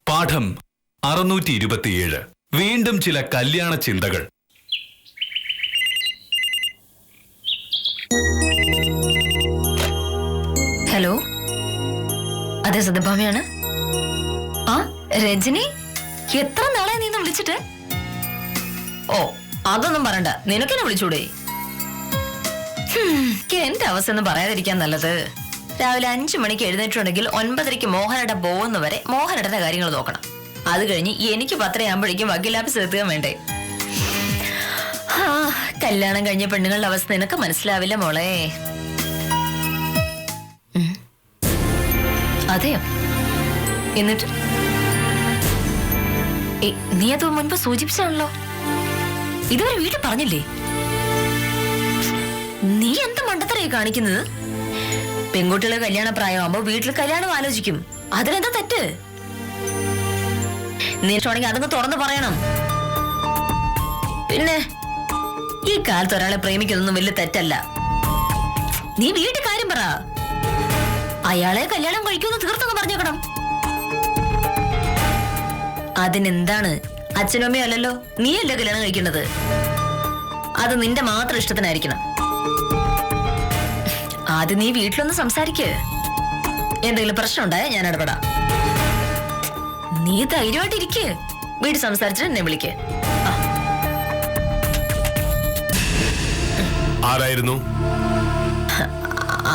പാഠം 627. വീണ്ടും ചില കല്യാണ ചിന്തകൾ. ഹലോ, അതെ സത്യഭാമയാണ്. ആ രജനി, എത്ര നാളായി നീ വിളിച്ചിട്ട്? ഓ, അതൊന്നും പറയണ്ട, നിനക്കെന്നെ വിളിച്ചൂടെ? എന്റെ അവസ്ഥ ഒന്നും പറയാതിരിക്കാൻ നല്ലത്. രാവിലെ 5 മണിക്ക് എഴുന്നേറ്റുണ്ടെങ്കിൽ 9:30 മോഹനേട്ടൻ പോകുന്നവരെ മോഹനേട്ടന്റെ കാര്യങ്ങൾ നോക്കണം. അത് കഴിഞ്ഞ് എനിക്ക് 10 ആകുമ്പോഴേക്കും വക്കീലാഫീസ് എത്തുക വേണ്ടേ? കല്യാണം കഴിഞ്ഞ പെണ്ണുങ്ങളുടെ അവസ്ഥ നിനക്ക് മനസ്സിലാവില്ല മോളെ. അതെയോ? എന്നിട്ട് നീ അത് മുൻപ് സൂചിപ്പിച്ചാണല്ലോ. ഇതുവരെ വീട്ടിൽ പറഞ്ഞില്ലേ? നീ എന്ത് മണ്ടത്തരയായി കാണിക്കുന്നത്? പെൺകുട്ടികളെ കല്യാണ പ്രായമാകുമ്പോ വീട്ടിൽ കല്യാണം ആലോചിക്കും. അതിനെന്താ തെറ്റ്? നീ ഇഷ്ടമാണെങ്കിൽ അതൊന്ന് തുറന്നു പറയണം. പിന്നെ ഈ കാലത്ത് ഒരാളെ പ്രേമിക്കുന്നൊന്നും വലിയ തെറ്റല്ല. നീ വീട്ടിൽ കാര്യം പറ. അയാളെ കല്യാണം കഴിക്കുമെന്ന് തീർത്തൊന്ന് പറഞ്ഞേക്കണം. അതിനെന്താണ്? അച്ഛനും അമ്മയും അല്ലല്ലോ, നീയല്ലേ കല്യാണം കഴിക്കേണ്ടത്. അത് നിന്റെ മാത്രം ഇഷ്ടത്തിനായിരിക്കണം. ആദ്യം നീ വീട്ടിലൊന്ന് സംസാരിക്ക്. എന്തെങ്കിലും പ്രശ്നം ഉണ്ടായാൽ ഞാൻ ഇടപെടാം. നീ ധൈര്യമായിട്ടിരിക്ക്. വീട്ടിൽ സംസാരിച്ചിട്ട് എന്നെ വിളിക്ക്. ആരായിരുന്നു?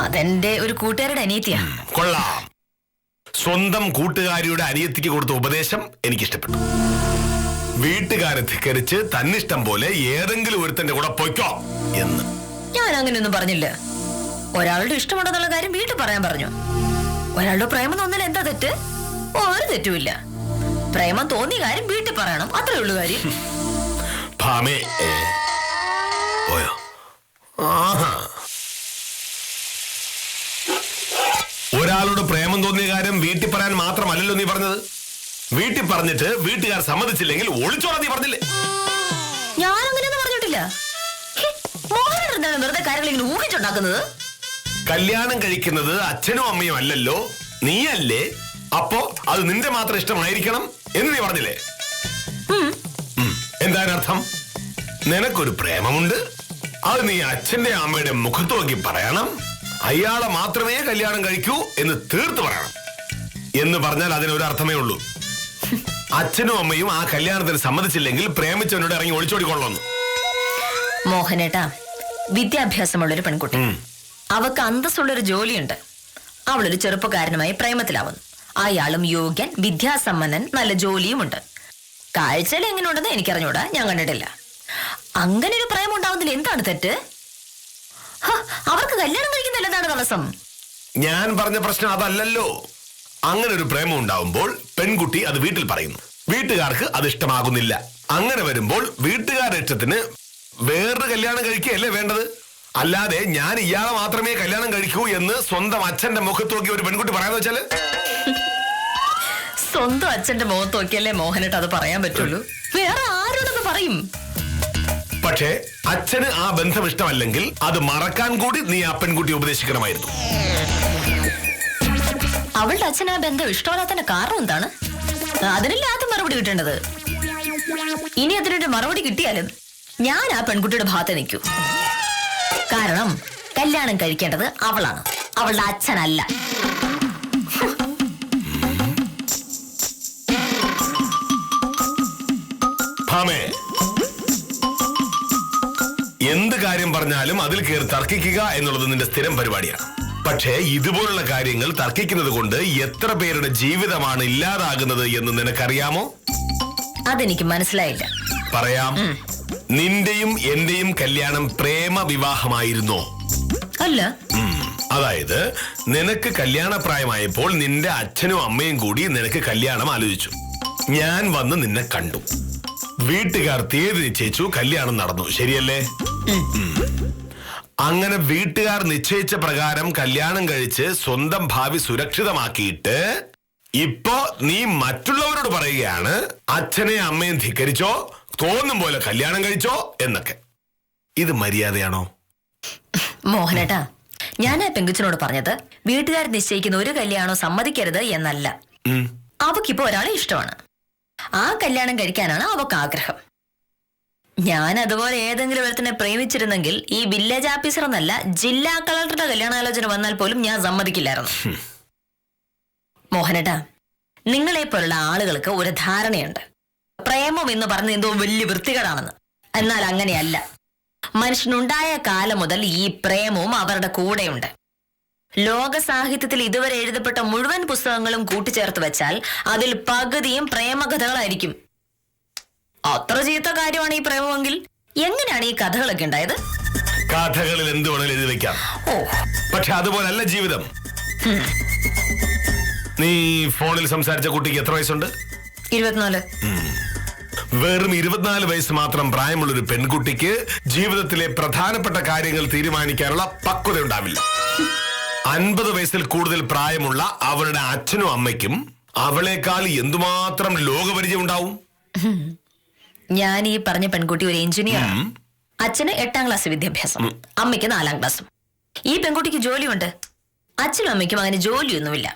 അതെന്റെ ഒരു കൂട്ടുകാരുടെ അനിയത്തിയാ. കൊള്ളാം. സ്വന്തം കൂട്ടുകാരിയുടെ അനിയത്തിക്ക് കൊടുത്ത ഉപദേശം എനിക്കിഷ്ടപ്പെട്ടു. വീട്ടുകാരെ ധിക്കരിച്ച് തന്നിഷ്ടം പോലെ ഏതെങ്കിലും ഒരുത്തന്റെ കൂടെ പൊയ്ക്കോ എന്ന്. ഞാൻ അങ്ങനെയൊന്നും പറഞ്ഞില്ല. ഒരാളുടെ ഇഷ്ടമുണ്ടെന്നുള്ള കാര്യം വീട്ടിൽ പറയാൻ പറഞ്ഞു. ഒരാളുടെ പ്രേമം തോന്നൽ എന്താ തെറ്റ്? ഒരു തെറ്റുമില്ല. പ്രേമം തോന്നിയ കാര്യം വീട്ടിൽ പറയണം, അത്രേ ഉള്ളൂ കാര്യം. ഭാമേ പോയോ? ഒരാളോട് പ്രേമം തോന്നിയ കാര്യം വീട്ടിൽ പറയാൻ മാത്രമല്ലല്ലോ നീ പറഞ്ഞത്. വീട്ടിൽ പറഞ്ഞിട്ട് വീട്ടുകാർ സമ്മതിച്ചില്ലെങ്കിൽ ഒളിച്ചോളാൻ നീ പറഞ്ഞില്ലേ? ഞാൻ അങ്ങനെയൊന്നും പറഞ്ഞിട്ടില്ല. മോഹനേട്ടൻ എന്താണ് വെറുതെ കാര്യങ്ങൾ ഇങ്ങനെ ഊഹിച്ചുണ്ടാക്കുന്നത്? കല്യാണം കഴിക്കുന്നത് അച്ഛനും അമ്മയും അല്ലല്ലോ, നീയല്ലേ. അപ്പോ അത് നിന്റെ മാത്രം ഇഷ്ടമായിരിക്കണം എന്ന് നീ പറഞ്ഞില്ലേ? എന്താണ് അർത്ഥം? നിനക്കൊരു പ്രേമമുണ്ട്, അത് നീ അച്ഛന്റെ അമ്മയുടെ മുഖത്ത് നോക്കി പറയണം. അയാളെ മാത്രമേ കല്യാണം കഴിക്കൂ എന്ന് തീർത്ത് പറയണം. എന്ന് പറഞ്ഞാൽ അതിനൊരു അർത്ഥമേ ഉള്ളൂ. അച്ഛനും അമ്മയും ആ കല്യാണത്തിന് സമ്മതിച്ചില്ലെങ്കിൽ പ്രേമിച്ചവനോട് ഇറങ്ങി ഒളിച്ചോടിക്കൊള്ളു. മോഹനേട്ടാ, വിദ്യാഭ്യാസമുള്ളൊരു പെൺകുട്ടി, അവക്ക് അന്തസ്സുള്ളൊരു ജോലിയുണ്ട്. അവളൊരു ചെറുപ്പക്കാരനുമായി പ്രേമത്തിലാവുന്നു. അയാളും യോഗ്യൻ, വിദ്യാസമ്പന്നൻ, നല്ല ജോലിയുമുണ്ട്. കാഴ്ചയിൽ എങ്ങനെയുണ്ടെന്ന് എനിക്കറിഞ്ഞൂടാ, ഞാൻ കണ്ടിട്ടില്ല. അങ്ങനെ ഒരു പ്രേമം ഉണ്ടാവുന്നതിൽ എന്താണ് തെറ്റ്? അവർക്ക് കല്യാണം കഴിക്കുന്നില്ല, എന്താണ് തടസ്സം? ഞാൻ പറഞ്ഞ പ്രശ്നം അതല്ലല്ലോ. അങ്ങനെ ഒരു പ്രേമം ഉണ്ടാവുമ്പോൾ പെൺകുട്ടി അത് വീട്ടിൽ പറയുന്നു, വീട്ടുകാർക്ക് അത് ഇഷ്ടമാകുന്നില്ല. അങ്ങനെ വരുമ്പോൾ വീട്ടുകാരുടെ ഇഷ്ടത്തിന് വേറൊരു കല്യാണം കഴിക്കുകയല്ലേ വേണ്ടത്. അല്ലാതെ ഞാൻ ഇയാളെ മാത്രമേ കല്യാണം കഴിക്കൂ എന്ന് സ്വന്തം അച്ഛന്റെ മുഖത്ത് നോക്കി ഒരു പെൺകുട്ടി പറയാന്ന് വെച്ചാല്? സ്വന്തം അച്ഛന്റെ മുഖത്ത് നോക്കിയല്ലേ മോഹനേട്ട അത് പറയാൻ പറ്റുള്ളൂ. വേറെ ആരോടൊന്ന് പറയും? പക്ഷേ അച്ഛന് ആ ബന്ധം ഇഷ്ടമല്ലെങ്കിൽ അത് മറക്കാൻ കൂടി നീ ആ പെൺകുട്ടി ഉപദേശിക്കണമായിരുന്നു. അവളുടെ അച്ഛൻ ആ ബന്ധം ഇഷ്ടമല്ലാത്തതിന്റെ കാരണം എന്താണ്? അതിനല്ലേ ആദ്യം മറുപടി കിട്ടേണ്ടത്. ഇനി അതിനൊരു മറുപടി കിട്ടിയാലും ഞാൻ ആ പെൺകുട്ടിയുടെ ഭാഗത്ത് നിൽക്കൂ. കാരണം കല്യാണം കഴിക്കേണ്ടത് അവളാണ്, അവളുടെ അച്ഛനല്ല. എന്ത് കാര്യം പറഞ്ഞാലും അതിൽ കയറി തർക്കിക്കുക എന്നുള്ളത് നിന്റെ സ്ഥിരം പരിപാടിയാണ്. പക്ഷേ ഇതുപോലുള്ള കാര്യങ്ങൾ തർക്കിക്കുന്നത് കൊണ്ട് എത്ര പേരുടെ ജീവിതമാണ് ഇല്ലാതാകുന്നത് എന്ന് നിനക്കറിയാമോ? അതെനിക്ക് മനസ്സിലായില്ല. പറയാം. നിന്റെയും എന്റെയും കല്യാണം പ്രേമ വിവാഹമായിരുന്നോ? അല്ല. അതായത് നിനക്ക് കല്യാണപ്രായമായപ്പോൾ നിന്റെ അച്ഛനും അമ്മയും കൂടി നിനക്ക് കല്യാണം ആലോചിച്ചു. ഞാൻ വന്ന് നിന്നെ കണ്ടു, വീട്ടുകാർ തീയതി നിശ്ചയിച്ചു, കല്യാണം നടന്നു, ശരിയല്ലേ? അങ്ങനെ വീട്ടുകാർ നിശ്ചയിച്ച പ്രകാരം കല്യാണം കഴിച്ച് സ്വന്തം ഭാവി സുരക്ഷിതമാക്കിയിട്ട് ഇപ്പോ നീ മറ്റുള്ളവരോട് പറയുകയാണ് അച്ഛനെ അമ്മയും ധിക്കരിച്ചോ, തോന്നും പോലെ കല്യാണം കഴിച്ചോ എന്നൊക്കെ. ഇത് മര്യാദയാണോ? മോഹനേട്ടാ, ഞാൻ ആ പെങ്കുച്ചനോട് പറഞ്ഞത് വീട്ടുകാർ നിശ്ചയിക്കുന്ന ഒരു കല്യാണോ സമ്മതിക്കരുത് എന്നല്ല. അവക്കിപ്പോ ഒരാളെ ഇഷ്ടമാണ്. ആ കല്യാണം കഴിക്കാനാണ് അവക്ക് ആഗ്രഹം. ഞാൻ അതുപോലെ ഏതെങ്കിലും ഒരുത്തിനെ പ്രേമിച്ചിരുന്നെങ്കിൽ ഈ വില്ലേജ് ഓഫീസർ എന്നല്ല ജില്ലാ കളക്ടറുടെ കല്യാണാലോചന വന്നാൽ പോലും ഞാൻ സമ്മതിക്കില്ലായിരുന്നു. മോഹനേട്ടാ, നിങ്ങളെ പോലുള്ള ആളുകൾക്ക് ഒരു ധാരണയുണ്ട്, പ്രേമം എന്ന് പറഞ്ഞ എന്തോ വലിയ വൃത്തികേടാണെന്ന്. എന്നാൽ അങ്ങനെയല്ല. മനുഷ്യനുണ്ടായ കാലം മുതൽ ഈ പ്രേമവും അവരുടെ കൂടെയുണ്ട്. ലോക സാഹിത്യത്തിൽ ഇതുവരെ എഴുതപ്പെട്ട മുഴുവൻ പുസ്തകങ്ങളും കൂട്ടിച്ചേർത്ത് വെച്ചാൽ അതിൽ പകുതിയും പ്രേമകഥകളായിരിക്കും. അത്ര ചീത്ത കാര്യമാണ് ഈ പ്രേമമെങ്കിൽ എങ്ങനെയാണ് ഈ കഥകളൊക്കെ ഉണ്ടായത്? കഥകളിൽ എന്ത് വേണമെങ്കിലും എഴുതി വെക്കാം. പക്ഷെ അതുപോലല്ല ജീവിതം. നീ ഫോണിൽ സംസാരിച്ച കുട്ടിക്ക് എത്ര വയസ്സുണ്ട്? 24. വെറും 24 വയസ്സ് മാത്രം പ്രായമുള്ള ഒരു പെൺകുട്ടിക്ക് ജീവിതത്തിലെ പ്രധാനപ്പെട്ട കാര്യങ്ങൾ തീരുമാനിക്കാനുള്ള പക്വത ഉണ്ടാവില്ല. 50 വയസ്സിൽ കൂടുതൽ പ്രായമുള്ള അവളുടെ അച്ഛനും അമ്മയ്ക്കും അവളെക്കാൾ എന്തുമാത്രം ലോകപരിചയം ഉണ്ടാവും. ഞാൻ ഈ പറഞ്ഞ പെൺകുട്ടി ഒരു എഞ്ചിനീയറാണ്. അച്ഛന് 8ാം ക്ലാസ് വിദ്യാഭ്യാസം, അമ്മയ്ക്ക് 4ാം ക്ലാസും. ഈ പെൺകുട്ടിക്ക് ജോലിയുണ്ട്. അച്ഛനും അമ്മയ്ക്കും അങ്ങനെ ജോലിയൊന്നുമില്ല.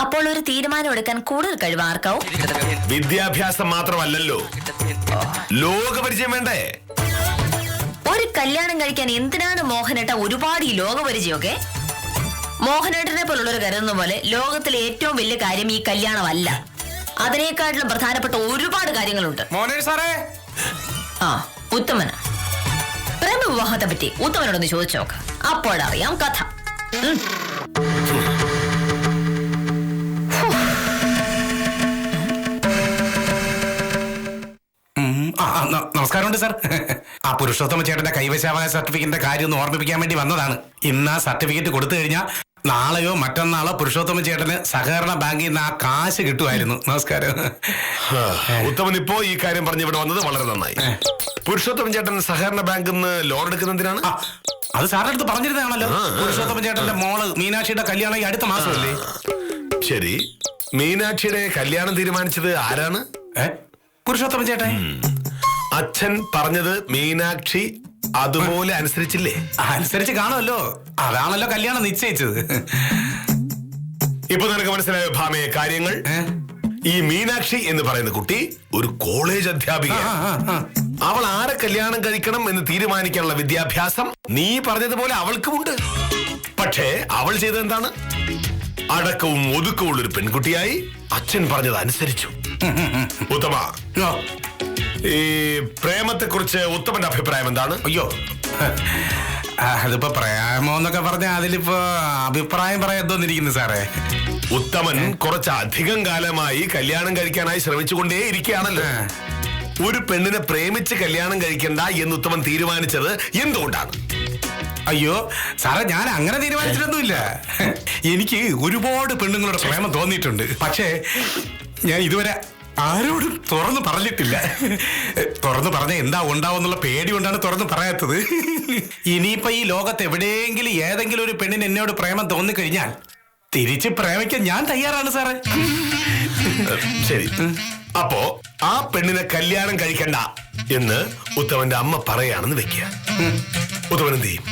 അപ്പോൾ ഒരു തീരുമാനം എടുക്കാൻ കൂടുതൽ കഴിവ് ആർക്കാവും? വിദ്യാഭ്യാസം മാത്രമല്ലല്ലോ, ലോകപരിചയം വേണ്ടേ? ഒരു കല്യാണം കഴിക്കാൻ എന്തിനാണ് മോഹനേട്ട ഒരുപാട് ഈ ലോകപരിചയമൊക്കെ? മോഹനേട്ടനെ പോലുള്ളവർ കരുതുന്ന പോലെ ലോകത്തിലെ ഏറ്റവും വലിയ കാര്യം ഈ കല്യാണമല്ല. അതിനേക്കാട്ടിലും പ്രധാനപ്പെട്ട ഒരുപാട് കാര്യങ്ങളുണ്ട്. ആ, ഉത്തമന പ്രേമ വിവാഹത്തെ പറ്റി ഉത്തമനോടൊന്ന് ചോദിച്ചു നോക്കാം. അപ്പോഴറിയാം കഥ. നമസ്കാരമുണ്ട് സാർ. ആ പുരുഷോത്തമ ചേട്ടന്റെ കൈവശാവകാശ സർട്ടിഫിക്കറ്റിന്റെ കാര്യം ഒന്ന് ഓർമ്മിപ്പിക്കാൻ വേണ്ടി വന്നതാണ്. ഇന്ന് ആ സർട്ടിഫിക്കറ്റ് കൊടുത്തു കഴിഞ്ഞാൽ നാളെയോ മറ്റന്നാളോ പുരുഷോത്തമ ചേട്ടന് സഹകരണ ബാങ്കിൽ നിന്ന് ആ കാശ് കിട്ടുമായിരുന്നു. നമസ്കാരം. ഉത്തമൻ ഇപ്പോ ഈ കാര്യം പറഞ്ഞ് ഇവിടെ വന്നത് വളരെ നന്നായി. പുരുഷോത്തമൻ ചേട്ടൻ സഹകരണ ബാങ്കിൽ നിന്ന് ലോൺ എടുക്കുന്നതിനാണ്. അത് സാറിന്റെ അടുത്ത് പറഞ്ഞിരുന്നതാണല്ലോ. പുരുഷോത്തമ ചേട്ടന്റെ മോള് മീനാക്ഷിയുടെ കല്യാണം ഈ അടുത്ത മാസമല്ലേ? ശരി, മീനാക്ഷിയുടെ കല്യാണം തീരുമാനിച്ചത് ആരാണ്? പുരുഷോത്തമ ചേട്ടൻ. അച്ഛൻ പറഞ്ഞത് മീനാക്ഷി അതുപോലെ അനുസരിച്ചില്ലേ? അനുസരിച്ച് കാണുമല്ലോ, അതാണല്ലോ കല്യാണം നിശ്ചയിച്ചത്. ഇപ്പൊ നിനക്ക് മനസ്സിലായോ ഭാമയെ കാര്യങ്ങൾ? ഈ മീനാക്ഷി എന്ന് പറയുന്ന കുട്ടി ഒരു കോളേജ് അധ്യാപിക. അവൾ ആരെ കല്യാണം കഴിക്കണം എന്ന് തീരുമാനിക്കാനുള്ള വിദ്യാഭ്യാസം നീ പറഞ്ഞതുപോലെ അവൾക്കുമുണ്ട്. പക്ഷേ അവൾ ചെയ്തെന്താണ്? അടക്കവും ഒതുക്കമുള്ള ഒരു പെൺകുട്ടിയായി അച്ഛൻ പറഞ്ഞത് അനുസരിച്ചു. ഉത്തമ, ഈ പ്രേമത്തെ കുറിച്ച് ഉത്തമന്റെ അഭിപ്രായം എന്താണ്? അയ്യോ, അതിപ്പോ പ്രേമോന്നൊക്കെ പറഞ്ഞ അതിലിപ്പോ അഭിപ്രായം പറയാൻ തോന്നിരിക്കുന്നു സാറേ. ഉത്തമൻ കുറച്ചധികം കാലമായി കല്യാണം കഴിക്കാനായി ശ്രമിച്ചുകൊണ്ടേ ഇരിക്കുകയാണല്ലോ. ഒരു പെണ്ണിനെ പ്രേമിച്ച് കല്യാണം കഴിക്കണ്ട എന്ന് ഉത്തമൻ തീരുമാനിച്ചത് എന്തുകൊണ്ടാണ്? അയ്യോ സാറേ, ഞാൻ അങ്ങനെ തീരുമാനിച്ചിട്ടൊന്നുമില്ല. എനിക്ക് ഒരുപാട് പെണ്ണുങ്ങളുടെ പ്രേമം തോന്നിയിട്ടുണ്ട്. പക്ഷേ ഞാൻ ഇതുവരെ ആരോടും തുറന്നു പറഞ്ഞിട്ടില്ല. തുറന്നു പറഞ്ഞ എന്താ ഉണ്ടാവുന്നുള്ള പേടി കൊണ്ടാണ് തുറന്നു പറയാത്തത്. ഇനിയിപ്പോ ഈ ലോകത്ത് എവിടെയെങ്കിലും ഏതെങ്കിലും ഒരു പെണ്ണിന് എന്നോട് പ്രേമം തോന്നിക്കഴിഞ്ഞാൽ തിരിച്ച് പ്രേമിക്കാൻ ഞാൻ തയ്യാറാണ് സാറേ. ശരി, അപ്പോ ആ പെണ്ണിനെ കല്യാണം കഴിക്കണ്ട എന്ന് ഉത്തമന്റെ അമ്മ പറയാണെന്ന് വെക്കുക. ഉത്തമൻ എന്ത് ചെയ്യും?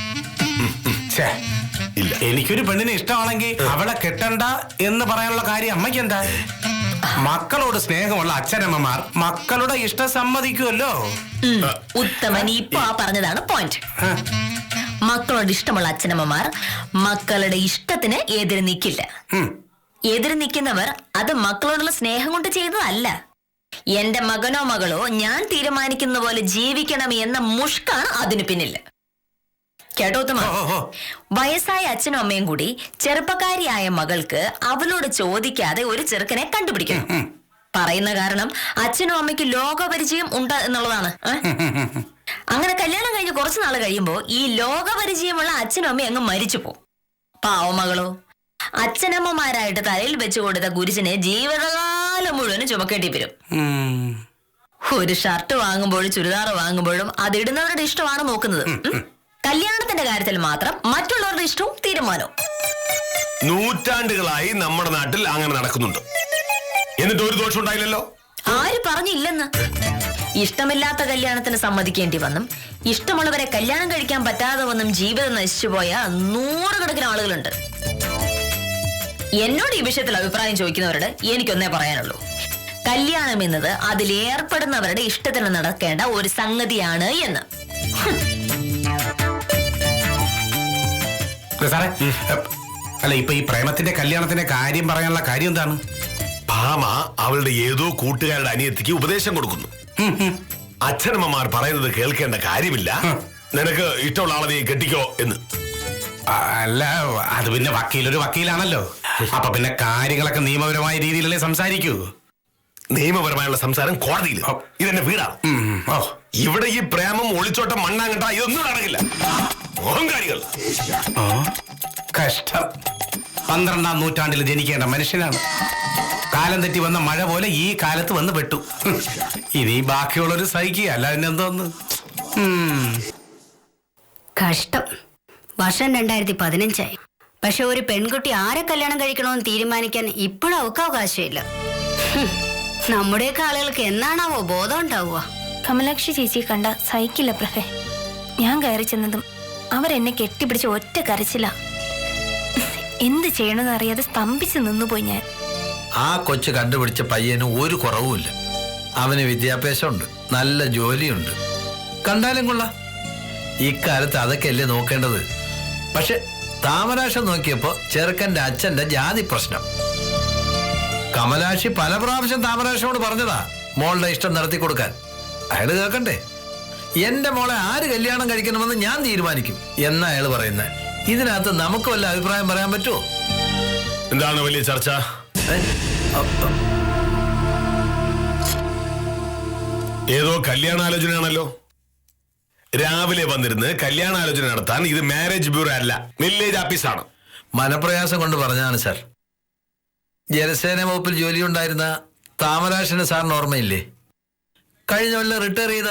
ഇല്ല, എനിക്കൊരു പെണ്ണിനെ ഇഷ്ടമാണെങ്കിൽ അവളെ കെട്ടണ്ട എന്ന് പറയാനുള്ള കാര്യം അമ്മയ്ക്ക് എന്താ? മക്കളോട് സ്നേഹമുള്ള അച്ഛനമ്മമാർ മക്കളുടെ ഇഷ്ടം സമ്മതിക്കുമല്ലോ. ഉത്തമൻ ഇപ്പൊ ആ പറഞ്ഞതാണ് പോയിന്റ്. മക്കളോട് ഇഷ്ടമുള്ള അച്ഛനമ്മമാർ മക്കളുടെ ഇഷ്ടത്തിന് എതിര് നിൽക്കില്ല. എതിര് നിൽക്കുന്നവർ അത് മക്കളോടുള്ള സ്നേഹം കൊണ്ട് ചെയ്തതല്ല. എന്റെ മകനോ മകളോ ഞാൻ തീരുമാനിക്കുന്ന പോലെ ജീവിക്കണം എന്ന മുഷ്കാണ് അതിന് പിന്നില്ല. കേട്ടോ ഉത്തമ, വയസ്സായ അച്ഛനും അമ്മയും കൂടി ചെറുപ്പക്കാരിയായ മകൾക്ക് അവളോട് ചോദിക്കാതെ ഒരു ചെറുക്കനെ കണ്ടുപിടിക്കണം. പറയുന്ന കാരണം അച്ഛനും അമ്മയ്ക്ക് ലോകപരിചയം ഉണ്ട് എന്നുള്ളതാണ്. അങ്ങനെ കല്യാണം കഴിഞ്ഞ് കുറച്ചു നാൾ കഴിയുമ്പോ ഈ ലോകപരിചയമുള്ള അച്ഛനും അമ്മയും അങ്ങ് മരിച്ചു പോകും. പാവമകളോ അച്ഛനമ്മമാരായിട്ട് തലയിൽ വെച്ചു കൊടുത്ത കുരിശിനെ ജീവിതകാലം മുഴുവനും ചുമക്കേണ്ടി വരും. ഒരു ഷർട്ട് വാങ്ങുമ്പോഴും ചുരിദാർ വാങ്ങുമ്പോഴും അതിടുന്നവരുടെ ഇഷ്ടമാണ് നോക്കുന്നത്. കല്യാണത്തിന്റെ കാര്യത്തിൽ മാത്രം മറ്റുള്ളവരുടെ ഇഷ്ടവും തീരുമാനവും. നൂറ്റാണ്ടുകളായി നമ്മുടെ നാട്ടിൽ അങ്ങനെ നടക്കുന്നുണ്ട്. എന്നിട്ട് ഒരു ദോഷം ഉണ്ടായില്ലല്ലോ. ആര് പറഞ്ഞില്ലെന്ന്? ഇഷ്ടമില്ലാത്ത കല്യാണത്തിന് സമ്മതിക്കേണ്ടി വന്നും ഇഷ്ടമുള്ളവരെ കല്യാണം കഴിക്കാൻ പറ്റാതെ വന്നും ജീവിതം നശിച്ചുപോയ 100 കണക്കിന് ആളുകളുണ്ട്. എന്നോട് ഈ വിഷയത്തിൽ അഭിപ്രായം ചോദിക്കുന്നവരോട് എനിക്കൊന്നേ പറയാനുള്ളൂ. കല്യാണം എന്നത് അതിലേർപ്പെടുന്നവരുടെ ഇഷ്ടത്തിന് നടക്കേണ്ട ഒരു സംഗതിയാണ് എന്ന്. സാറേ, അല്ല, ഇപ്പൊ ഈ പ്രേമത്തിന്റെ കല്യാണത്തിന്റെ കാര്യം പറയാനുള്ള കാര്യം എന്താണ്? ഭാമ അവളുടെ ഏതോ കൂട്ടുകാരുടെ അനിയത്തിക്ക് ഉപദേശം കൊടുക്കുന്നു. അച്ഛനമ്മമാർ പറയുന്നത് കേൾക്കേണ്ട കാര്യമില്ല, നിനക്ക് ഇഷ്ടമുള്ള ആളെ നീ കെട്ടിക്കോ എന്ന്. അല്ല, അത് പിന്നെ വക്കീലൊരു വക്കീലാണല്ലോ. അപ്പൊ പിന്നെ കാര്യങ്ങളൊക്കെ നിയമപരമായ രീതിയിലല്ലേ സംസാരിക്കൂ. നിയമപരമായുള്ള സംസാരം കോടതിയിൽ. ഇതെന്നെ വീടാണ്. ഇവിടെ ഈ പ്രേമം ഒളിച്ചോട്ടം മണ്ണാങ്കട്ട ഇതൊന്നും നടക്കില്ല. മോഹൻകാരികൾ. കഷ്ടം. 12ാം നൂറ്റാണ്ടിൽ ജനിക്കേണ്ട മനുഷ്യനാണ്. കാലം തെറ്റി വന്ന മഴ പോലെ ഈ കാലത്ത് വന്ന് പെട്ടു. ഇനി ബാക്കിയുള്ളൊരു സഹിക്കുക, അല്ല എന്തോന്ന്. കഷ്ടം. വർഷം 2015 പക്ഷെ ഒരു പെൺകുട്ടി ആരെ കല്യാണം കഴിക്കണമെന്ന് തീരുമാനിക്കാൻ ഇപ്പോഴും അവർക്ക് അവകാശമില്ല. നമ്മുടെയൊക്കെ ആളുകൾക്ക് എന്നാണാവോ ബോധം ഉണ്ടാവുക? കമലാക്ഷി ചേച്ചി കണ്ട സഹിക്കില്ല പ്രഭേ. ഞാൻ കയറി ചെന്നതും അവരെന്നെ കെട്ടിപ്പിടിച്ച് ഒറ്റ കരച്ചില്ല. എന്ത് ചെയ്യണമെന്ന് അറിയാതെ സ്തംഭിച്ച് നിന്നുപോയി ഞാൻ. ആ കൊച്ചു കണ്ടുപിടിച്ച പയ്യന് ഒരു കുറവുമില്ല. അവന് വിദ്യാഭ്യാസമുണ്ട്, നല്ല ജോലിയുണ്ട്, കണ്ടാലും കൊള്ളാം. ഇക്കാലത്ത് അതൊക്കെയല്ലേ നോക്കേണ്ടത്. പക്ഷെ താമരാക്ഷം നോക്കിയപ്പോ ചെറുക്കന്റെ അച്ഛന്റെ ജാതി പ്രശ്നം. കമലാക്ഷി പല പ്രാവശ്യം താമരാക്ഷനോട് പറഞ്ഞതാ മോളുടെ ഇഷ്ടം നടത്തി കൊടുക്കാൻ. അയാള് കേൾക്കണ്ടേ? എന്റെ മോളെ ആര് കല്യാണം കഴിക്കണമെന്ന് ഞാൻ തീരുമാനിക്കും എന്നാ അയാള് പറയുന്നത്. ഇതിനകത്ത് നമുക്ക് വല്ല അഭിപ്രായം പറയാൻ പറ്റുമോ? എന്താണ് വലിയ ചർച്ച? ഏതോ കല്യാണാലോചനയാണല്ലോ. രാവിലെ വന്നിരുന്ന് കല്യാണാലോചന നടത്താൻ ഇത് മാരേജ് ബ്യൂറോ അല്ല, വില്ലേജ് ഓഫീസാണ്. മനപ്രയാസം കൊണ്ട് പറഞ്ഞാണ് സാർ. ജലസേന വകുപ്പിൽ ജോലി ഉണ്ടായിരുന്ന താമരാക്ഷന് സാറിന് ഓർമ്മയില്ലേ? കഴിഞ്ഞ കൊല്ലം റിട്ടയർ ചെയ്ത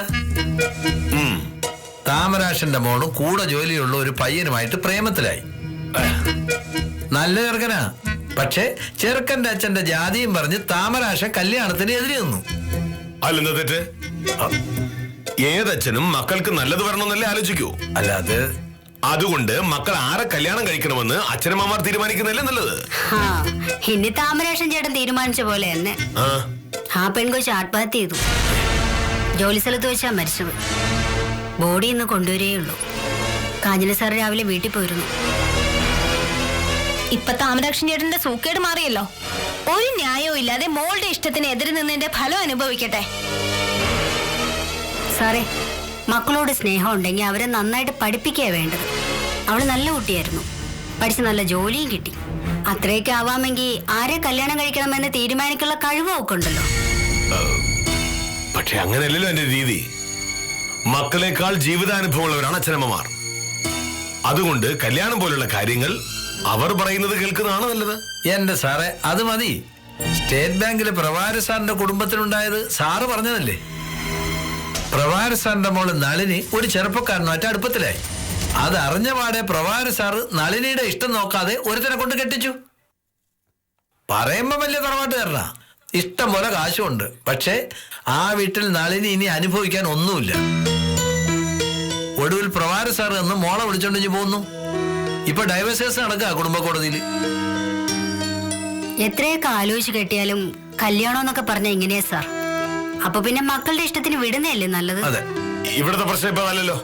താമരാക്ഷന്റെ മോളും കൂടെ ജോലിയുള്ള ഒരു പയ്യനുമായിട്ട് പ്രേമത്തിലായി. നല്ല ചെറുക്കനാ. പക്ഷെ ചെറുക്കന്റെ അച്ഛന്റെ ജാതിയും പറഞ്ഞ് താമരാക്ഷൻ കല്യാണത്തിന് എതിരെ നിന്നു. അല്ലെന്താ തെറ്റ്? ഏതച്ഛനും മക്കൾക്ക് നല്ലത് വരണമെന്നല്ലേ ആലോചിക്കൂ. അല്ലാതെ അതുകൊണ്ട് മക്കൾ ആരെ കല്യാണം കഴിക്കണമെന്ന് അച്ഛനമ്മമാർ തീരുമാനിക്കുന്നതല്ലേ നല്ലത്. ഇനി താമരാക്ഷൻ ചേട്ടൻ തീരുമാനിച്ച പോലെ തന്നെ ആ പെൺകൊച്ച് ആത്മഹത്യ ചെയ്തു. ജോലി സ്ഥലത്ത് വെച്ചാ മരിച്ചത്. ബോഡി ഇന്ന് കൊണ്ടുവരികയുള്ളൂ. കാഞ്ഞില സാർ രാവിലെ വീട്ടിൽ പോയിരുന്നു. ഇപ്പൊ താമരാക്ഷൻ ചേട്ടന്റെ സൂക്കേട് മാറിയല്ലോ. ഒരു ന്യായവും ഇല്ലാതെ മോളുടെ ഇഷ്ടത്തിന് എതിരെ നിന്നതിന്റെ ഫലം അനുഭവിക്കട്ടെ. സാറേ, മക്കളോട് സ്നേഹം ഉണ്ടെങ്കിൽ അവരെ നന്നായിട്ട് പഠിപ്പിക്കുക വേണ്ടത്. അവള് നല്ല കുട്ടിയായിരുന്നു, പഠിച്ച് നല്ല ജോലിയും കിട്ടി. അത്രയൊക്കെ ആവാമെങ്കിൽ ആരെ കല്യാണം കഴിക്കണമെന്ന് തീരുമാനിക്കാനുള്ള കഴിവ് ഒക്കെ ഉണ്ടല്ലോ. പക്ഷെ അങ്ങനെയല്ലല്ലോ എന്റെ രീതി. മക്കളെക്കാൾ ജീവിതാനുഭവമുള്ളവരാണ് അച്ഛനമ്മമാർ. അതുകൊണ്ട് കല്യാണം പോലുള്ള കാര്യങ്ങൾ അവർ പറയുന്നത് കേൾക്കുന്നതാണ് നല്ലത്. എന്റെ സാറേ, അത് മതി. സ്റ്റേറ്റ് ബാങ്കിലെ പ്രഭാര സാറിന്റെ കുടുംബത്തിലുണ്ടായത് സാറ് പറഞ്ഞതല്ലേ? പ്രഭാര സാറിന്റെ മോള് നളിനി ഒരു ചെറുപ്പക്കാരനുമായിട്ട് അടുപ്പത്തിലായി. അത് അറിഞ്ഞ പാടെ പ്രഭാര സാറ് നളിനിയുടെ ഇഷ്ടം നോക്കാതെ ഒരുത്തനെ കൊണ്ട് കെട്ടിച്ചു. പറയുമ്പോ വലിയ തറവാട്ടുകാരനാ, ഇഷ്ടം പോലെ കാശുണ്ട്. പക്ഷെ ആ വീട്ടിൽ നളിനി ഇനി അനുഭവിക്കാൻ ഒന്നുമില്ല. ഒടുവിൽ പ്രഭാര സാറ് എന്ന് മോളെ വിളിച്ചോണ്ടിഞ്ഞ് പോകുന്നു. ഇപ്പൊ ഡൈവേഴ്സ് കേസ് നടക്കുക കുടുംബ കോടതിയിൽ. എത്രയൊക്കെ ആലോചിച്ച് കെട്ടിയാലും കല്യാണം എന്നൊക്കെ പറഞ്ഞ എങ്ങനെയാ സാർ? അപ്പൊ പിന്നെ മക്കളുടെ ഇഷ്ടത്തിന് വിടുന്നതല്ലേ നല്ലത്? അതെ, ഇവിടുത്തെ പ്രശ്നം ഇപ്പൊ അല്ലല്ലോ.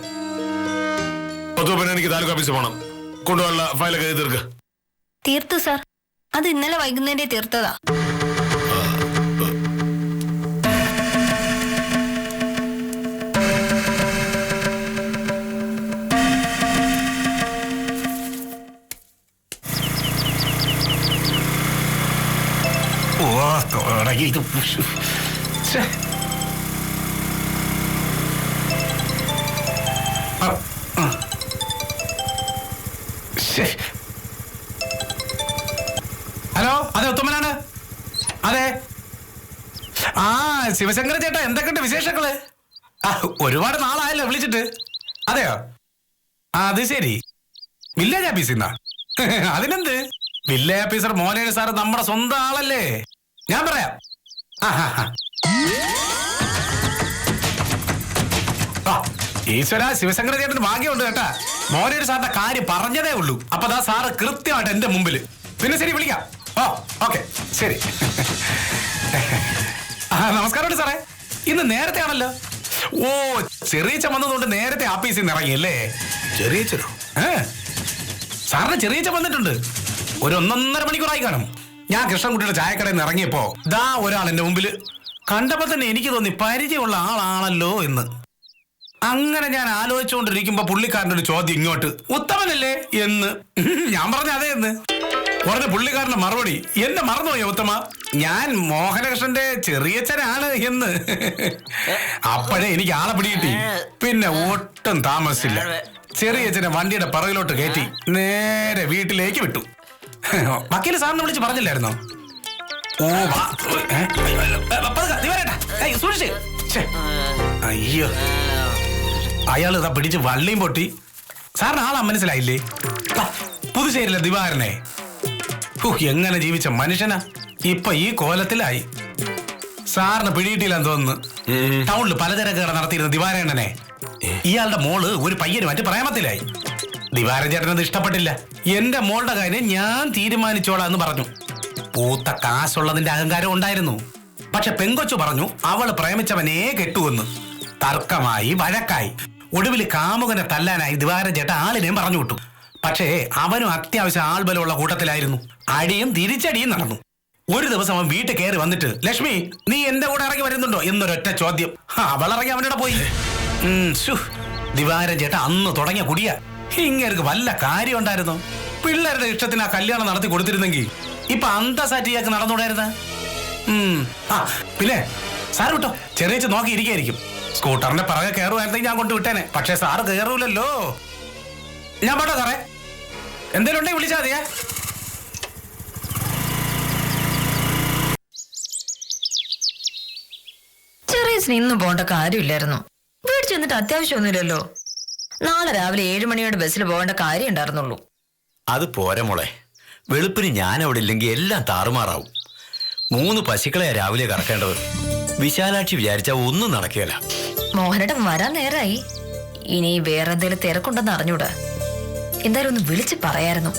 10 എനിക്ക് താലൂക്ക് ഓഫീസിൽ പോകണം. കൊണ്ടുപോകാനുള്ള ഫയലൊക്കെ തീർക്ക്. തീർത്തു സാർ. അത് ഇന്നലെ വൈകുന്നേരം തീർത്തതാ. ഹലോ, അതെ ഉത്തമനാണ്. അതെ, ആ ശിവശങ്കര ചേട്ടാ, എന്തൊക്കെയുണ്ട് വിശേഷങ്ങള്? ഒരുപാട് നാളായല്ലോ വിളിച്ചിട്ട്. അതെയോ? അത് ശരി. വില്ലേജ് ഓഫീസിൽ നിന്നാ? അതിനെന്ത്? വില്ലേജ് ഓഫീസർ മോനേഴ് സാറ് നമ്മുടെ സ്വന്തം ആളല്ലേ. ഞാൻ പറയാം. ഈശ്വര ശിവശങ്കര ചേട്ടന് ഭാഗ്യമുണ്ട് കേട്ടാ. മോനൊരു സാറിന്റെ കാര്യം പറഞ്ഞതേ ഉള്ളൂ. അപ്പൊ ദാ സാറ് കൃത്യമായിട്ട് എന്റെ മുമ്പില്. പിന്നെ ശരി, വിളിക്കാം. ഓ ഓക്കെ, ശരി. നമസ്കാരം സാറേ. ഇന്ന് നേരത്തെ ആണല്ലോ. ഓ, ചെറിയച്ച വന്നതുകൊണ്ട് നേരത്തെ ആഫീസിൽ നിന്ന് ഇറങ്ങിയല്ലേ? ചെറിയച്ചനോ? സാറിന് ചെറിയച്ച വന്നിട്ടുണ്ട്. ഒരു 1.5 മണിക്കൂറായി കാണും. ഞാൻ കൃഷ്ണൻകുട്ടിയുടെ ചായക്കടയിൽ നിന്ന് ഇറങ്ങിയപ്പോ ദാ ഒരാൾ എന്റെ മുമ്പില്. കണ്ടപ്പോ തന്നെ എനിക്ക് തോന്നി പരിചയമുള്ള ആളാണല്ലോ എന്ന്. അങ്ങനെ ഞാൻ ആലോചിച്ചുകൊണ്ടിരിക്കുമ്പോ പുള്ളിക്കാരൻ്റെ ഒരു ചോദ്യം ഇങ്ങോട്ട്, ഉത്തമനല്ലേ എന്ന്. ഞാൻ പറഞ്ഞ അതേ എന്ന്. പറഞ്ഞ പുള്ളിക്കാരന്റെ മറുപടി എന്നെ മറന്നുപോയോ ഉത്തമ? ഞാൻ മോഹനകൃഷ്ണന്റെ ചെറിയച്ഛനാണ് എന്ന്. അപ്പോഴേ എനിക്ക് ആളെ പിടികിട്ടി. പിന്നെ ഒട്ടും താമസിച്ചില്ല, ചെറിയച്ഛനെ വണ്ടിയുടെ പിറകിലോട്ട് കയറ്റി നേരെ വീട്ടിലേക്ക് വിട്ടു. വക്കീല് സാറിനെ വിളിച്ച് പറഞ്ഞില്ലായിരുന്നോ? ഓ സൂക്ഷിച്ച്. അയ്യോ, അയാൾ ഇതാ പിടിച്ച് വള്ളിയും പൊട്ടി. സാറിന് ആളാ മനസ്സിലായില്ലേ? പുതുശ്ശേരിയിലെ ദിവാരനെ. എങ്ങനെ ജീവിച്ച മനുഷ്യനാ ഇപ്പൊ ഈ കോലത്തിലായി. സാറിന് പിടിയിട്ടില്ലെന്ന് തോന്നുന്നു. ടൗണിൽ പലചരക്ക് കട നടത്തിയിരുന്ന ദിവാരേണ്ണനെ ഇയാളുടെ മോള് ഒരു പയ്യന് മറ്റു പ്രേമത്തിലായി. ദിവാരൻ ചേട്ടനത് ഇഷ്ടപ്പെട്ടില്ല. എന്റെ മോളുടെ കാര്യം ഞാൻ തീരുമാനിച്ചോളാം എന്ന് പറഞ്ഞു. പൂത്ത കാശുള്ളതിന്റെ അഹങ്കാരം ഉണ്ടായിരുന്നു. പക്ഷെ പെങ്കൊച്ചു പറഞ്ഞു അവള് പ്രേമിച്ചവനേ കെട്ടുവെന്ന്. തർക്കമായി, വഴക്കായി. ഒടുവിൽ കാമുകനെ തല്ലാനായി ദിവാരൻ ചേട്ടൻ ആളിനെയും പറഞ്ഞു വിട്ടു. പക്ഷേ അവനും അത്യാവശ്യം ആൾബലമുള്ള കൂട്ടത്തിലായിരുന്നു. അടിയും തിരിച്ചടിയും നടന്നു. ഒരു ദിവസം അവൻ വീട്ടിൽ കയറി വന്നിട്ട്, ലക്ഷ്മി നീ എന്റെ കൂടെ ഇറങ്ങി വരുന്നുണ്ടോ എന്നൊരൊറ്റ ചോദ്യം. അവളിറങ്ങി അവനോട് പോയി. ദിവാരൻ ചേട്ടൻ അന്ന് തുടങ്ങിയ കുടിയ. ഇങ്ങേർക്ക് വല്ല കാര്യം ഉണ്ടായിരുന്നു? പിള്ളേരുടെ ഇഷ്ടത്തിന് ആ കല്യാണം നടത്തി കൊടുത്തിരുന്നെങ്കിൽ ഇപ്പൊ അന്തസാറ്റിയാക്ക് നടന്നുകൂടായിരുന്ന. പിന്നെ സാറ് വിട്ടോ, ചെറിയ നോക്കിയിരിക്കായിരിക്കും. സ്കൂട്ടറിന്റെ പിറകെ കയറുമായിരുന്നെങ്കിൽ ഞാൻ കൊണ്ട് വിട്ടേനെ. പക്ഷെ സാറ് കയറൂലല്ലോ. ഞാൻ പോട്ടെ സാറേ, എന്തേലും ഉണ്ടെങ്കിൽ വിളിച്ചാൽ മതിയേ. ചെറിയച്ഛന് ഇന്നും പോകേണ്ട കാര്യമില്ലായിരുന്നു. വീട് ചെന്നിട്ട് അത്യാവശ്യമൊന്നുമില്ലല്ലോ. നാളെ രാവിലെ 7 മണിയോടെ ബസ്സിൽ പോകേണ്ട കാര്യം ഉണ്ടായിരുന്നുള്ളൂ. അത് പോരെ മോളെ. വെളുപ്പിന് ഞാൻ അവിടെ ഇല്ലെങ്കിൽ എല്ലാം താറുമാറാവും. 3 പശുക്കളെയാ രാവിലെ കറക്കേണ്ടത്. വിശാലാക്ഷി വിചാരിച്ചാ ഒന്നും നടക്കുകയില്ല. മോഹനേട്ടൻ വരാൻ നേരായി. ഇനി വേറെ എന്തെങ്കിലും തിരക്കുണ്ടെന്ന് അറിഞ്ഞൂടാ. എന്തായാലും ഒന്ന് വിളിച്ച് പറയായിരുന്നു.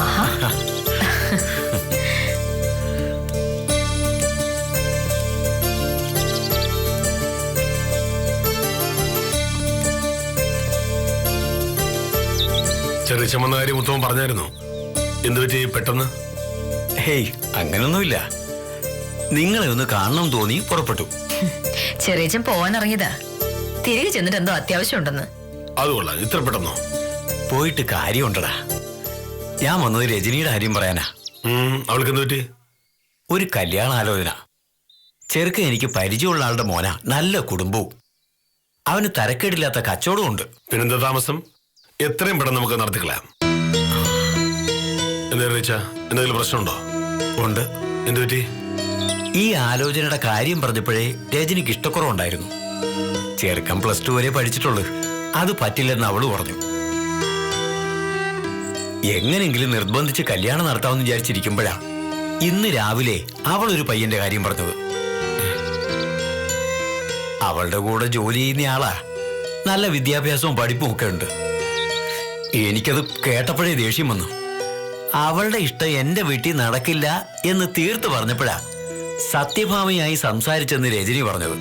ആഹാ, ചെറിയ ചുമന്ന കാര്യം ഉത്തമം പറഞ്ഞായിരുന്നു. എന്ത് പറ്റി പെട്ടെന്ന്? ഹേയ്, അങ്ങനൊന്നുമില്ല. നിങ്ങളെ ഒന്ന് കാണണം തോന്നി പുറപ്പെട്ടു. ചെറിയച്ഛൻ പോവാൻ ഇറങ്ങിയതാ. തിരികെ ചെന്നിട്ട് എന്തോ അത്യാവശ്യം ഉണ്ടെന്ന്. അതുകൊള്ളാം, ഇത്ര പെട്ടെന്നോ? പോയിട്ട് കാര്യമുണ്ടടാ. ഞാൻ വന്നത് രജനിയുടെ കാര്യം പറയാനാ. അവൾക്ക് എന്ത് പറ്റി? ഒരു കല്യാണാലോചന. ചെറുക്കൻ എനിക്ക് പരിചയമുള്ള ആളുടെ മോനാ. നല്ല കുടുംബവും. അവന് തരക്കേടില്ലാത്ത കച്ചവടവും ഉണ്ട്. പിന്നെന്താ താമസം? എത്രയും പെട്ടെന്ന് നമുക്ക് നടത്തിക്കളയാം. എന്തെങ്കിലും പ്രശ്നമുണ്ടോ? ഉണ്ട്. എന്ത് പറ്റി? ഈ ആലോചനയുടെ കാര്യം പറഞ്ഞപ്പോഴേ രജനിക്ക് ഇഷ്ടക്കുറവുണ്ടായിരുന്നു. ചെറുക്കൻ +2 വരെ പഠിച്ചിട്ടുള്ളൂ. അത് പറ്റില്ലെന്ന് അവള് പറഞ്ഞു. എങ്ങനെങ്കിലും നിർബന്ധിച്ച് കല്യാണം നടത്താമെന്ന് വിചാരിച്ചിരിക്കുമ്പോഴാ ഇന്ന് രാവിലെ അവൾ ഒരു പയ്യന്റെ കാര്യം പറഞ്ഞത്. അവളുടെ കൂടെ ജോലി ചെയ്യുന്ന ആളാ. നല്ല വിദ്യാഭ്യാസവും പഠിപ്പും ഒക്കെ ഉണ്ട്. എനിക്കത് കേട്ടപ്പോഴേ ദേഷ്യം വന്നു. അവളുടെ ഇഷ്ടം എന്റെ വീട്ടിൽ നടക്കില്ല എന്ന് തീർത്ത് പറഞ്ഞപ്പോഴാ സത്യഭാമയായി സംസാരിച്ചെന്ന് രജനി പറഞ്ഞത്.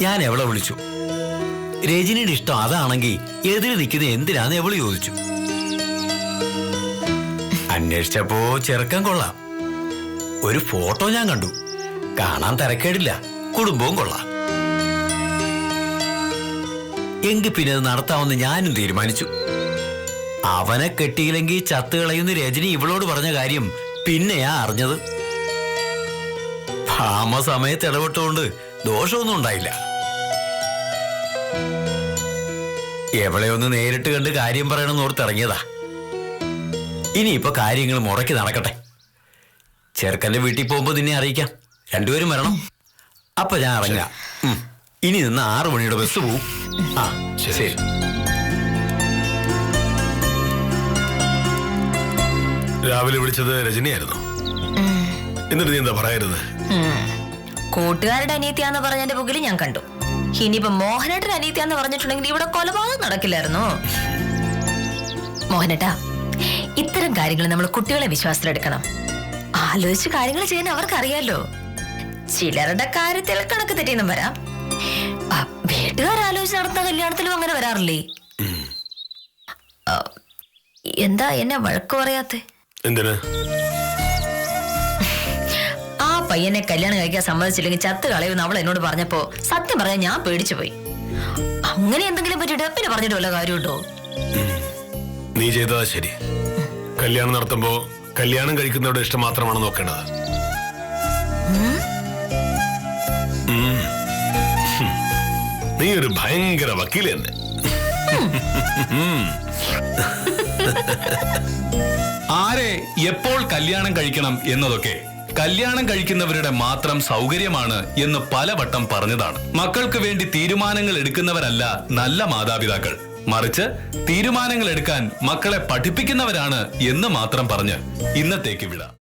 ഞാൻ എവളെ വിളിച്ചു. രജനിയുടെ ഇഷ്ടം അതാണെങ്കിൽ എതിര് നിൽക്കുന്ന എന്തിനാന്ന് എവള് ചോദിച്ചു. അന്വേഷിച്ചപ്പോ ചെറുക്കൻ കൊള്ളാം. ഒരു ഫോട്ടോ ഞാൻ കണ്ടു. കാണാൻ തരക്കേടില്ല, കുടുംബവും കൊള്ളാം. എങ്കിൽ പിന്നെ അത് നടത്താമെന്ന് ഞാനും തീരുമാനിച്ചു. അവനെ കെട്ടിയില്ലെങ്കിൽ ചത്തുകളയുന്ന രജനി ഇവളോട് പറഞ്ഞ കാര്യം പിന്നെയാ അറിഞ്ഞത്. ഭാമ സമയത്ത് ഇടപെട്ടുകൊണ്ട് ദോഷമൊന്നും ഉണ്ടായില്ല. എവളെ ഒന്ന് നേരിട്ട് കണ്ട് കാര്യം പറയണമെന്ന് ഓർത്തിറങ്ങിയതാ. ഇനിയിപ്പോ കാര്യങ്ങൾ മുറയ്ക്ക് നടക്കട്ടെ. ചെറുക്കന്റെ വീട്ടിൽ പോകുമ്പോ നിന്നെ അറിയിക്കാം. രണ്ടുപേരും വരണം. അപ്പൊ ഞാൻ ഇറങ്ങാം. ഇനി നിന്ന് 6 മണിയുടെ ബസ് പോവും. ആ ശരി. രാവിലെ വിളിച്ചത് രജനിയായിരുന്നു. എന്നിട്ട് നീ എന്താ പറയായിരുന്നത്? കൂട്ടുകാരുടെ അനിയത്തിയാന്ന് പറഞ്ഞതിന്റെ പുകില് ഞാൻ കണ്ടു. ഇനിയിപ്പോ മോഹനേട്ടൻ അനിയത്തിയാന്ന് പറഞ്ഞിട്ടുണ്ടെങ്കിൽ ഇവിടെ കൊലപാതകം നടക്കില്ലായിരുന്നു. മോഹനേട്ടാ, ഇത്തരം കാര്യങ്ങൾ നമ്മൾ കുട്ടികളെ വിശ്വാസത്തിലെടുക്കണം. ആലോചിച്ച് കാര്യങ്ങൾ ചെയ്യാൻ അവർക്കറിയാലോ. ചിലരുടെ കാര്യത്തിൽ കണക്ക് തെറ്റിയെന്നും വരാം. വീട്ടുകാരാലോചിച്ച് നടത്തുന്ന കല്യാണത്തിലും അങ്ങനെ വരാറില്ലേ? എന്താ എന്നെ വഴക്ക് പറയാത്തെ? എന്തിന്? ആ പയ്യനെ കല്യാണം കഴിക്കാൻ സമ്മതിച്ചില്ലെങ്കിൽ ചത്ത് കളയുമെന്ന് അവൾ എന്നോട് പറഞ്ഞപ്പോ സത്യം പറയാൻ ഞാൻ പേടിച്ചു പോയി. അങ്ങനെ എന്തെങ്കിലും പറ്റിയിട്ട് പിന്നെ പറഞ്ഞിട്ട് വല്ല കാര്യമുണ്ടോ? നീ ചെയ്തതാ ശരി. കല്യാണം നടത്തുമ്പോ കല്യാണം കഴിക്കുന്നവരുടെ ഇഷ്ടം മാത്രമാണ് നോക്കേണ്ടത്. നീ ഒരു ഭയങ്കര വക്കീല് തന്നെ. ആരെ എപ്പോൾ കല്യാണം കഴിക്കണം എന്നതൊക്കെ കല്യാണം കഴിക്കുന്നവരുടെ മാത്രം സൗകര്യമാണ് എന്ന് പലവട്ടം പറഞ്ഞതാണ്. മക്കൾക്ക് വേണ്ടി തീരുമാനങ്ങൾ എടുക്കുന്നവരല്ല നല്ല മാതാപിതാക്കൾ, മറിച്ച് തീരുമാനങ്ങൾ എടുക്കാൻ മക്കളെ പഠിപ്പിക്കുന്നവരാണ് എന്ന് മാത്രം പറഞ്ഞ് ഇന്നത്തേക്ക് വിടാം.